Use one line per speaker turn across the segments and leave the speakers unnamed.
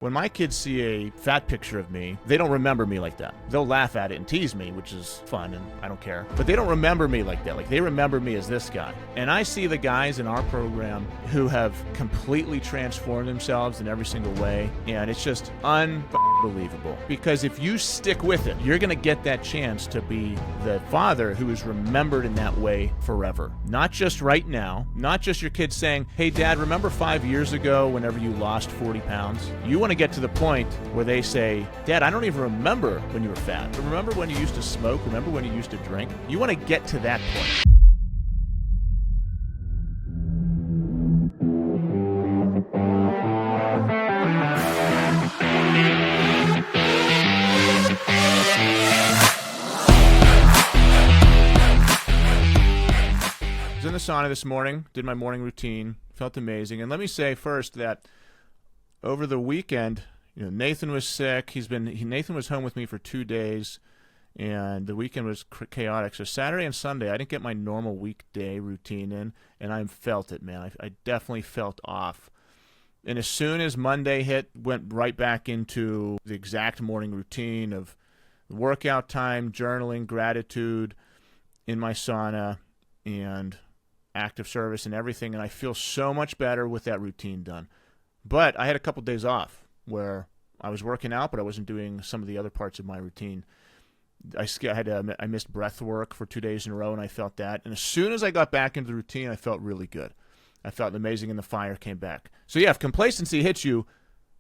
When my kids see a fat picture of me, they don't remember me like that. They'll laugh at it and tease me, which is fun, and I don't care. But they don't remember me like that. Like, they remember me as this guy. And I see the guys in our program who have completely transformed themselves in every single way, and it's just unbelievable. Because if you stick with it, you're going to get that chance to be the father who is remembered in that way forever. Not just right now, not just your kids saying, hey, Dad, remember 5 years ago whenever you lost 40 pounds? You want to get to the point where they say, Dad, I don't even remember when you were fat. But remember when you used to smoke? Remember when you used to drink? You want to get to that point. I was in the sauna this morning, did my morning routine, felt amazing. And let me say first that over the weekend, Nathan was sick. Nathan was home with me for 2 days, and the weekend was chaotic. So Saturday and Sunday, I didn't get my normal weekday routine in, and I felt it, man. I definitely felt off. And as soon as Monday hit, went right back into the exact morning routine of workout time, journaling, gratitude in my sauna, and active service and everything. And I feel so much better with that routine done. But I had a couple days off where I was working out, but I wasn't doing some of the other parts of my routine. I missed breath work for 2 days in a row, and I felt that. And as soon as I got back into the routine, I felt really good. I felt amazing, and the fire came back. So yeah, if complacency hits you,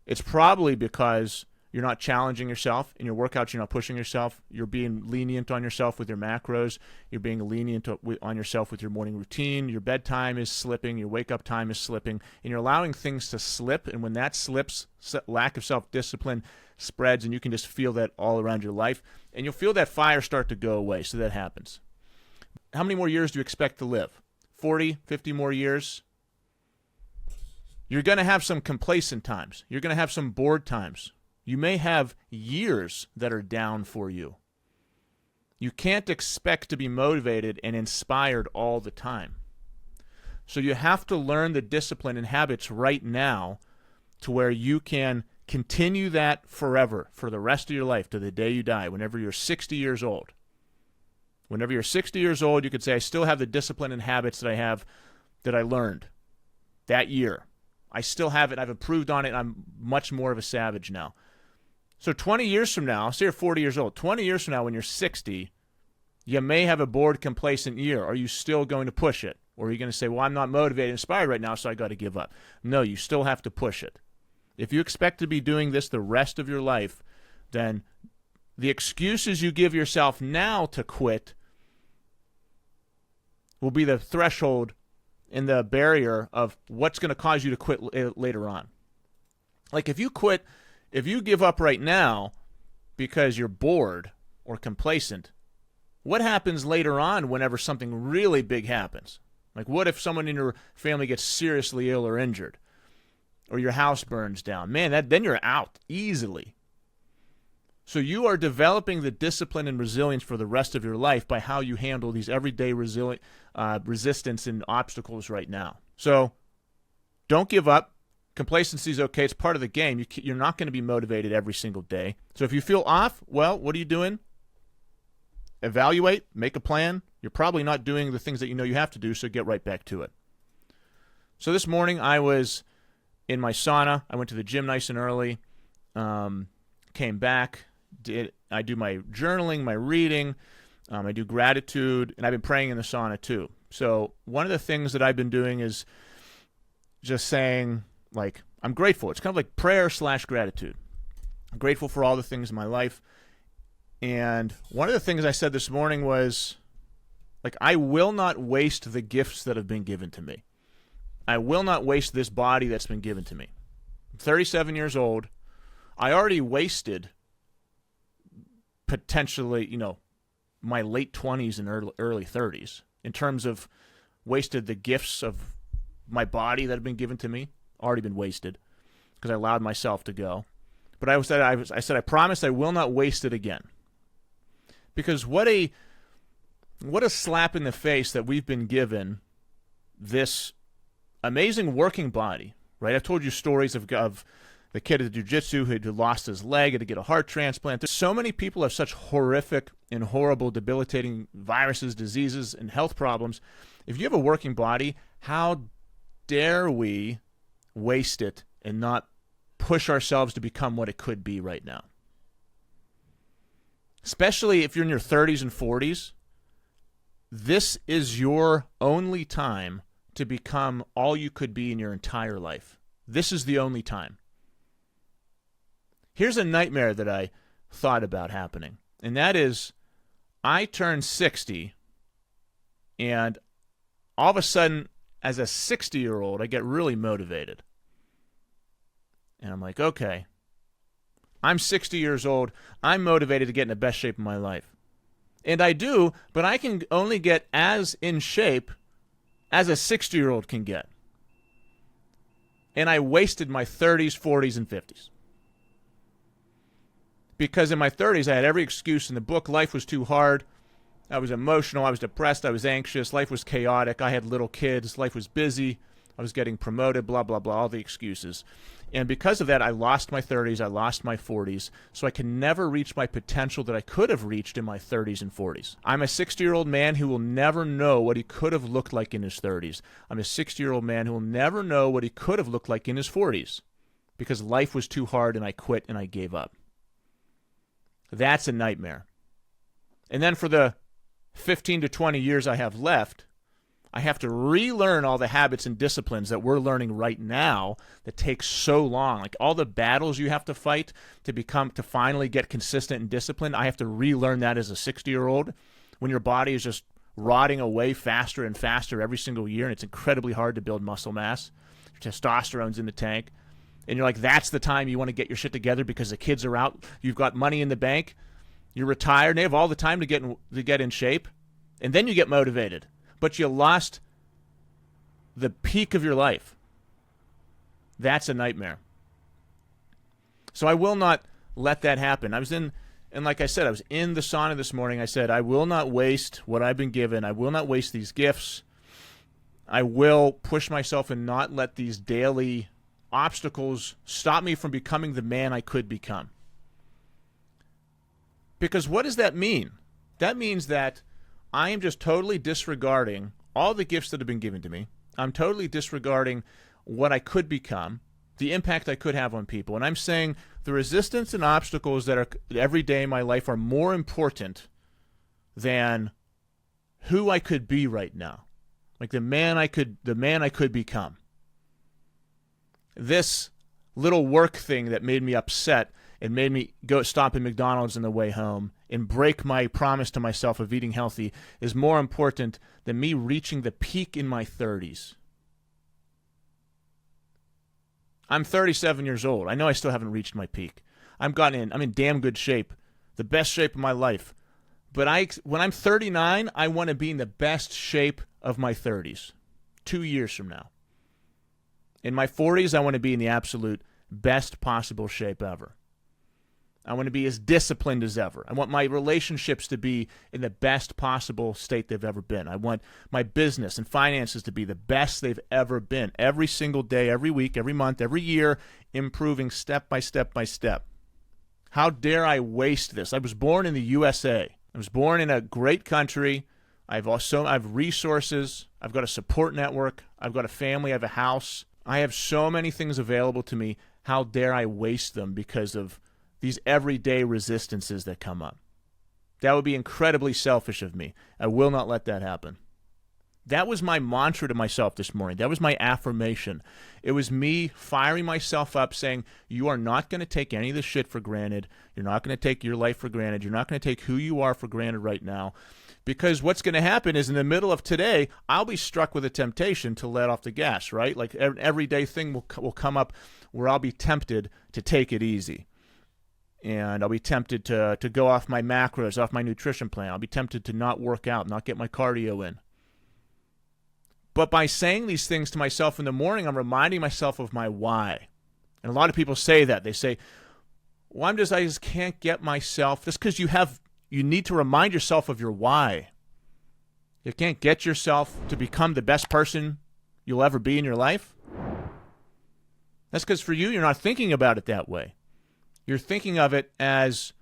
it's probably because you're not challenging yourself. In your workouts, you're not pushing yourself. You're being lenient on yourself with your macros. You're being lenient on yourself with your morning routine. Your bedtime is slipping. Your wake-up time is slipping. And you're allowing things to slip. And when that slips, lack of self-discipline spreads, and you can just feel that all around your life. And you'll feel that fire start to go away. So that happens. How many more years do you expect to live? 40, 50 more years? You're going to have some complacent times. You're going to have some bored times. You may have years that are down for you. You can't expect to be motivated and inspired all the time. So you have to learn the discipline and habits right now to where you can continue that forever, for the rest of your life, to the day you die, whenever you're 60 years old. Whenever you're 60 years old, you could say, I still have the discipline and habits that I learned that year. I still have it. I've improved on it. I'm much more of a savage now. So 20 years from now, say you're 40 years old, 20 years from now when you're 60, you may have a bored, complacent year. Are you still going to push it? Or are you going to say, well, I'm not motivated, inspired right now, so I got to give up? No, you still have to push it. If you expect to be doing this the rest of your life, then the excuses you give yourself now to quit will be the threshold and the barrier of what's going to cause you to quit later on. Like if you give up right now because you're bored or complacent, what happens later on whenever something really big happens? Like what if someone in your family gets seriously ill or injured, or your house burns down? Man, then you're out easily. So you are developing the discipline and resilience for the rest of your life by how you handle these everyday resistance and obstacles right now. So don't give up. Complacency is okay. It's part of the game. You're not going to be motivated every single day. So if you feel off, well, what are you doing? Evaluate, make a plan. You're probably not doing the things that you know you have to do, so get right back to it. So this morning I was in my sauna. I went to the gym nice and early, came back. I do my journaling, my reading, I do gratitude, and I've been praying in the sauna too. So one of the things that I've been doing is just saying, like, I'm grateful. It's kind of like prayer/gratitude. I'm grateful for all the things in my life. And one of the things I said this morning was, like, I will not waste the gifts that have been given to me. I will not waste this body that's been given to me. I'm 37 years old. I already wasted potentially, my late 20s and early 30s in terms of wasted the gifts of my body that have been given to me. Already been wasted because I allowed myself to go. But I said I promise I will not waste it again. Because what a slap in the face that we've been given this amazing working body, right? I've told you stories of the kid at the jiu-jitsu who had lost his leg, had to get a heart transplant. There's so many people have such horrific and horrible, debilitating viruses, diseases, and health problems. If you have a working body, how dare we waste it and not push ourselves to become what it could be right now? Especially if you're in your 30s and 40s, this is your only time to become all you could be in your entire life. This is the only time. Here's a nightmare that I thought about happening, and that is I turn 60, and all of a sudden, as a 60-year-old, I get really motivated. And I'm like, okay, I'm 60 years old. I'm motivated to get in the best shape of my life. And I do, but I can only get as in shape as a 60-year-old can get. And I wasted my 30s, 40s, and 50s. Because in my 30s, I had every excuse in the book. Life was too hard. I was emotional. I was depressed. I was anxious. Life was chaotic. I had little kids. Life was busy. I was getting promoted, blah, blah, blah, all the excuses. And because of that, I lost my 30s. I lost my 40s. So I can never reach my potential that I could have reached in my 30s and 40s. I'm a 60-year-old man who will never know what he could have looked like in his 30s. I'm a 60-year-old man who will never know what he could have looked like in his 40s because life was too hard and I quit and I gave up. That's a nightmare. And then for the 15 to 20 years I have left, I have to relearn all the habits and disciplines that we're learning right now that take so long. Like all the battles you have to fight to finally get consistent and disciplined, I have to relearn that as a 60-year-old when your body is just rotting away faster and faster every single year, and it's incredibly hard to build muscle mass. Your testosterone's in the tank. And you're like, that's the time you want to get your shit together because the kids are out. You've got money in the bank. You're retired. And they have all the time to get in shape. And then you get motivated. But you lost the peak of your life. That's a nightmare. So I will not let that happen. And like I said, I was in the sauna this morning. I said, I will not waste what I've been given. I will not waste these gifts. I will push myself and not let these daily obstacles stop me from becoming the man I could become. Because what does that mean? That means that I am just totally disregarding all the gifts that have been given to me. I'm totally disregarding what I could become, the impact I could have on people. And I'm saying the resistance and obstacles that are every day in my life are more important than who I could be right now. Like the man I could become. This little work thing that made me upset and made me go stop at McDonald's on the way home and break my promise to myself of eating healthy is more important than me reaching the peak in my 30s. I'm 37 years old. I know I still haven't reached my peak. I'm in damn good shape, the best shape of my life. But when I'm 39, I want to be in the best shape of my 30s, 2 years from now. In my 40s, I want to be in the absolute best possible shape ever. I want to be as disciplined as ever. I want my relationships to be in the best possible state they've ever been. I want my business and finances to be the best they've ever been. Every single day, every week, every month, every year, improving step by step by step. How dare I waste this? I was born in the USA. I was born in a great country. I have resources. I've got a support network. I've got a family. I have a house. I have so many things available to me. How dare I waste them because of these everyday resistances that come up? That would be incredibly selfish of me. I will not let that happen. That was my mantra to myself this morning. That was my affirmation. It was me firing myself up saying, you are not going to take any of this shit for granted. You're not going to take your life for granted. You're not going to take who you are for granted right now. Because what's going to happen is in the middle of today, I'll be struck with a temptation to let off the gas, right? Like an everyday thing will come up where I'll be tempted to take it easy. And I'll be tempted to go off my macros, off my nutrition plan. I'll be tempted to not work out, not get my cardio in. But by saying these things to myself in the morning, I'm reminding myself of my why. And a lot of people say that. They say, well, I just can't get myself. That's because you need to remind yourself of your why. You can't get yourself to become the best person you'll ever be in your life. That's because for you, you're not thinking about it that way. You're thinking of it as,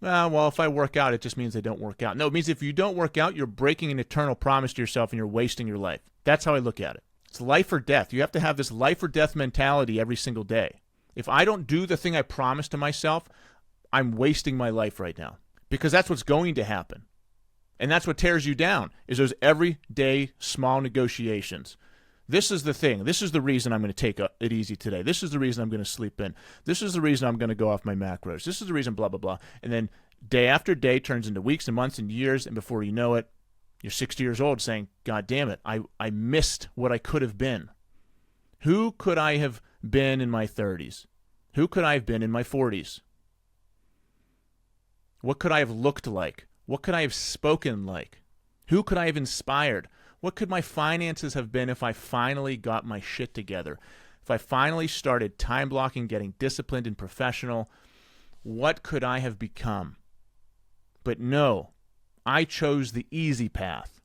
well, if I work out, it just means I don't work out. No, it means if you don't work out, you're breaking an eternal promise to yourself and you're wasting your life. That's how I look at it. It's life or death. You have to have this life or death mentality every single day. If I don't do the thing I promised to myself, I'm wasting my life right now, because that's what's going to happen. And that's what tears you down, is those everyday small negotiations. This is the thing. This is the reason I'm going to take it easy today. This is the reason I'm going to sleep in. This is the reason I'm going to go off my macros. This is the reason blah, blah, blah. And then day after day turns into weeks and months and years, and before you know it, you're 60 years old saying, God damn it, I missed what I could have been. Who could I have been in my 30s? Who could I have been in my 40s? What could I have looked like? What could I have spoken like? Who could I have inspired? What could my finances have been if I finally got my shit together? If I finally started time blocking, getting disciplined and professional, what could I have become? But no, I chose the easy path.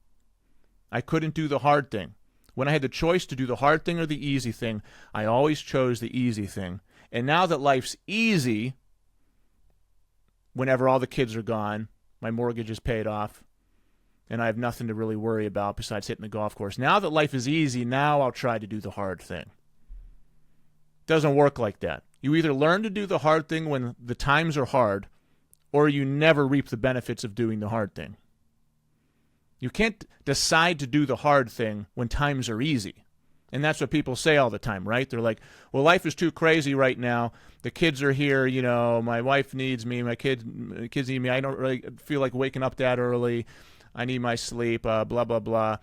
I couldn't do the hard thing. When I had the choice to do the hard thing or the easy thing, I always chose the easy thing. And now that life's easy, whenever all the kids are gone, my mortgage is paid off, and I have nothing to really worry about besides hitting the golf course. Now that life is easy, now I'll try to do the hard thing. It doesn't work like that. You either learn to do the hard thing when the times are hard, or you never reap the benefits of doing the hard thing. You can't decide to do the hard thing when times are easy. And that's what people say all the time, right? They're like, well, life is too crazy right now. The kids are here, my wife needs me, my kids need me. I don't really feel like waking up that early. I need my sleep, blah, blah, blah.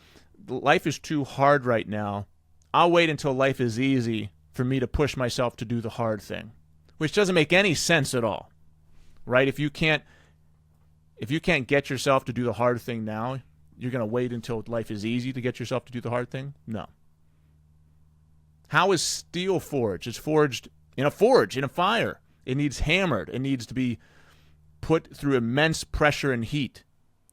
Life is too hard right now. I'll wait until life is easy for me to push myself to do the hard thing, which doesn't make any sense at all, right? If you can't get yourself to do the hard thing now, you're going to wait until life is easy to get yourself to do the hard thing? No. How is steel forged? It's forged in a forge, in a fire. It needs hammered. It needs to be put through immense pressure and heat.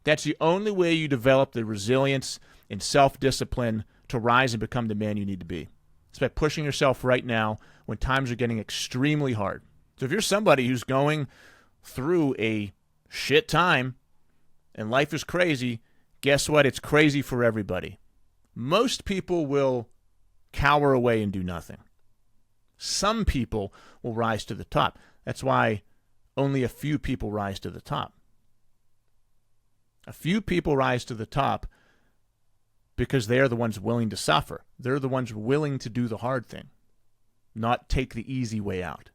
That's the only way you develop the resilience and self-discipline to rise and become the man you need to be. It's by pushing yourself right now when times are getting extremely hard. So if you're somebody who's going through a shit time and life is crazy, guess what? It's crazy for everybody. Most people will cower away and do nothing. Some people will rise to the top. That's why only a few people rise to the top. A few people rise to the top because they are the ones willing to suffer. They're the ones willing to do the hard thing, not take the easy way out.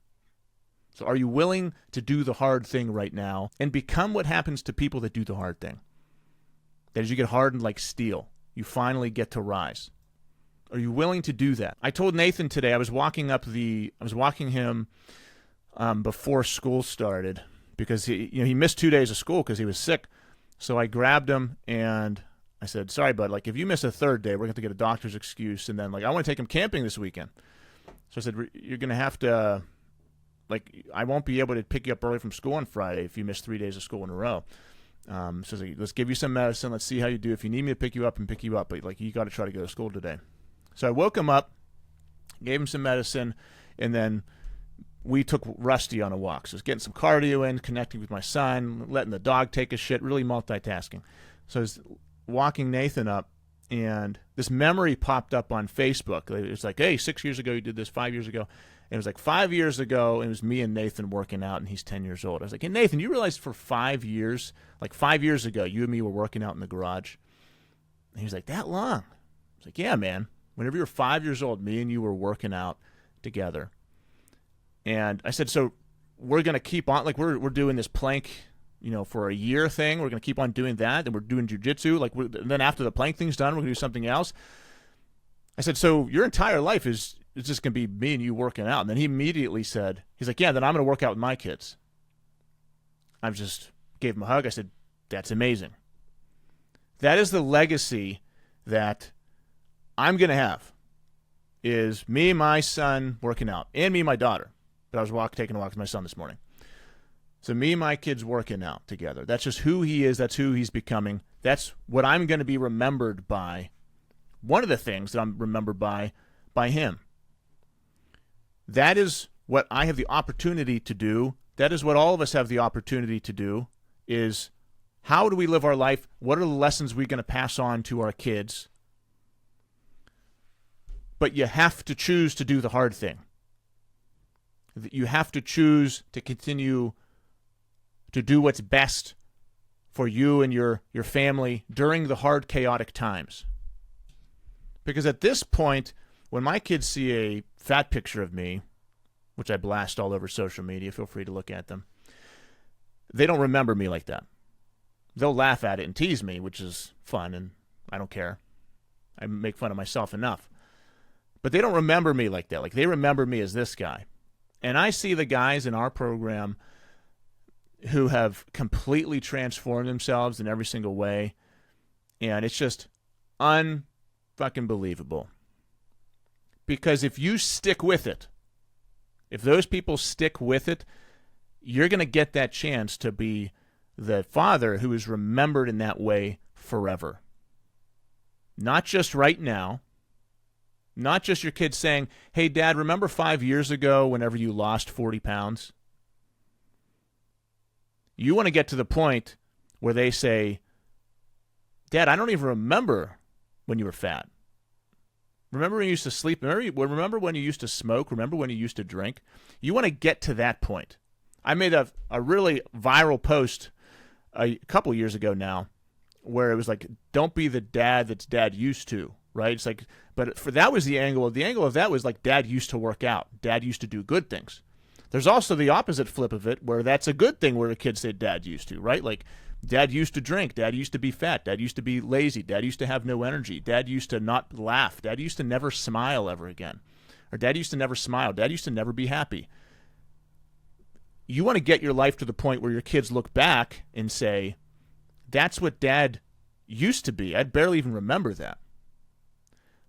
So are you willing to do the hard thing right now and become what happens to people that do the hard thing? That is, you get hardened like steel. You finally get to rise. Are you willing to do that? I told Nathan today, I was walking him before school started because he missed 2 days of school because he was sick. So I grabbed him and I said, sorry, bud, if you miss a third day, we're going to get a doctor's excuse. And then, I want to take him camping this weekend. So I said, you're going to have to, I won't be able to pick you up early from school on Friday if you miss 3 days of school in a row. So I was like, let's give you some medicine. Let's see how you do. If you need me to pick you up, but you got to try to go to school today. So I woke him up, gave him some medicine, and then we took Rusty on a walk. So I was getting some cardio in, connecting with my son, letting the dog take a shit, really multitasking. So I was walking Nathan up, and this memory popped up on Facebook. It's like, hey, 6 years ago you did this, 5 years ago. And it was like 5 years ago, it was me and Nathan working out, and he's 10 years old. I was like, hey, Nathan, you realize for 5 years, 5 years ago, you and me were working out in the garage? And he was like, that long? I was like, yeah, man. Whenever you were 5 years old, me and you were working out together. And I said, so we're going to keep on, we're doing this plank, for a year thing. We're going to keep on doing that. And we're doing jujitsu. And then after the plank thing's done, we're going to do something else. I said, so your entire life is just going to be me and you working out. And then he immediately said, he's like, yeah, then I'm going to work out with my kids. I just gave him a hug. I said, that's amazing. That is the legacy that I'm going to have, is me and my son working out, and me and my daughter. But I was taking a walk with my son this morning. So me and my kids working out together. That's just who he is. That's who he's becoming. That's what I'm going to be remembered by. One of the things that I'm remembered by him. that is what I have the opportunity to do. That is what all of us have the opportunity to do, is how do we live our life? What are the lessons we're going to pass on to our kids? But you have to choose to do the hard thing. You have to choose to continue to do what's best for you and your family during the hard, chaotic times. Because at this point, when my kids see a fat picture of me, which I blast all over social media, feel free to look at them, they don't remember me like that. They'll laugh at it and tease me, which is fun, and I don't care. I make fun of myself enough. But they don't remember me like that. Like, they remember me as this guy. And I see the guys in our program who have completely transformed themselves in every single way, and it's just unfucking believable. Because if you stick with it, if those people stick with it, you're going to get that chance to be the father who is remembered in that way forever. Not just right now. Not just your kids saying, hey, Dad, remember 5 years ago whenever you lost 40 pounds? You want to get to the point where they say, Dad, I don't even remember when you were fat. Remember when you used to sleep? Remember when you used to smoke? Remember when you used to drink? You want to get to that point. I made a really viral post a couple years ago now where it was like, don't be the dad that's dad used to, right? It's like, but that was the angle. The angle of that was like, Dad used to work out. Dad used to do good things. There's also the opposite flip of it where that's a good thing where the kids say Dad used to, right? Like, Dad used to drink. Dad used to be fat. Dad used to be lazy. Dad used to have no energy. Dad used to not laugh. Dad used to never smile ever again. Or Dad used to never smile. Dad used to never be happy. You want to get your life to the point where your kids look back and say, that's what Dad used to be. I'd barely even remember that.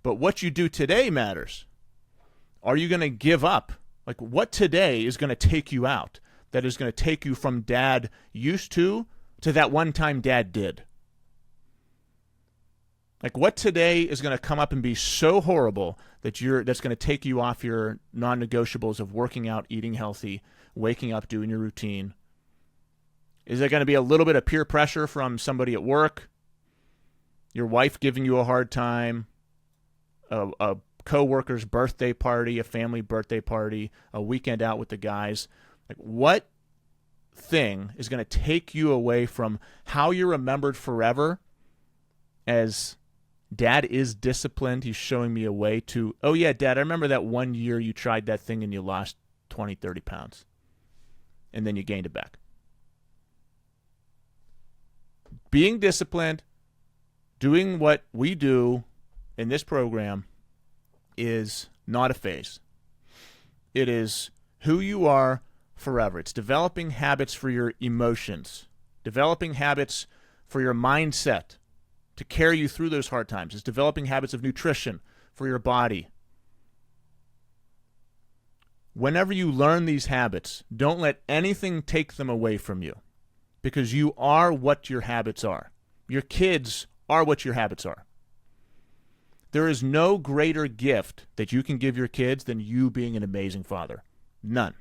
But what you do today matters. Are you going to give up? Like, what today is going to take you out? That is going to take you from Dad used to that one time Dad did. Like, what today is going to come up and be so horrible that's going to take you off your non-negotiables of working out, eating healthy, waking up, doing your routine? Is there going to be a little bit of peer pressure from somebody at work? Your wife giving you a hard time? A co-worker's birthday party, a family birthday party, a weekend out with the guys? Like, what thing is going to take you away from how you're remembered forever as Dad is disciplined, he's showing me a way, to, oh yeah, Dad, I remember that one year you tried that thing and you lost 20, 30 pounds. And then you gained it back. Being disciplined, doing what we do in this program is not a phase. It is who you are forever. It's developing habits for your emotions, developing habits for your mindset to carry you through those hard times. It's developing habits of nutrition for your body. Whenever you learn these habits, don't let anything take them away from you, because you are what your habits are. Your kids are what your habits are. There is no greater gift that you can give your kids than you being an amazing father. None.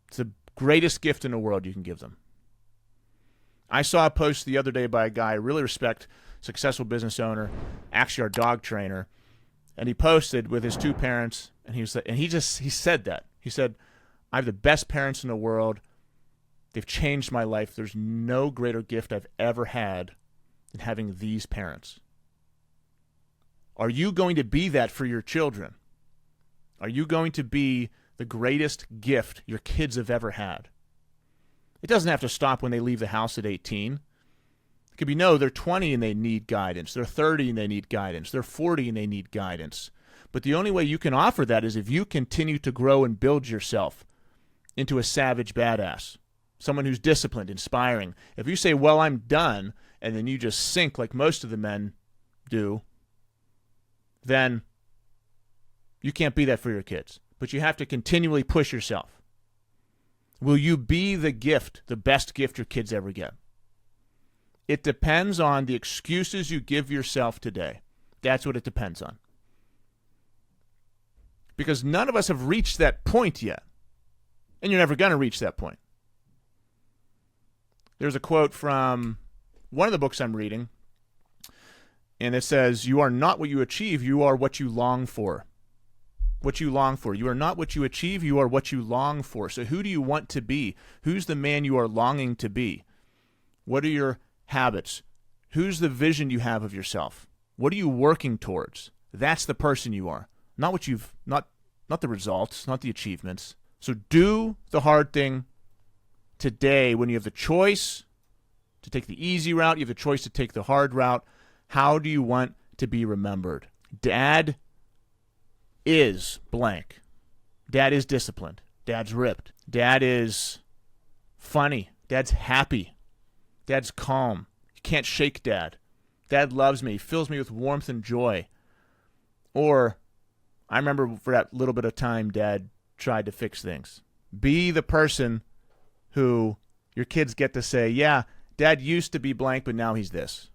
It's the greatest gift in the world you can give them. I saw a post the other day by a guy I really respect, successful business owner, actually our dog trainer, and he posted with his two parents, and he said that. He said, I have the best parents in the world. They've changed my life. There's no greater gift I've ever had than having these parents. Are you going to be that for your children? Are you going to be the greatest gift your kids have ever had? It doesn't have to stop when they leave the house at 18. It could be, no, they're 20 and they need guidance. They're 30 and they need guidance. They're 40 and they need guidance. But the only way you can offer that is if you continue to grow and build yourself into a savage badass, someone who's disciplined, inspiring. If you say, well, I'm done, and then you just sink like most of the men do, then you can't be that for your kids. But you have to continually push yourself. Will you be the gift, the best gift your kids ever get? It depends on the excuses you give yourself today. That's what it depends on. because none of us have reached that point yet. And you're never going to reach that point. There's a quote from one of the books I'm reading, and it says, "You are not what you achieve, you are what you long for." What you long for. You are not what you achieve, you are what you long for. So who do you want to be? Who's the man you are longing to be? What are your habits? Who's the vision you have of yourself? What are you working towards? That's the person you are. Not what you've not the results, not the achievements. So do the hard thing today when you have the choice to take the easy route, you have the choice to take the hard route. How do you want to be remembered? Dad is blank. Dad is disciplined. Dad's ripped. Dad is funny. Dad's happy. Dad's calm. You can't shake Dad. Dad loves me, fills me with warmth and joy. Or, I remember for that little bit of time Dad tried to fix things. Be the person who your kids get to say, yeah, Dad used to be blank, but now he's this.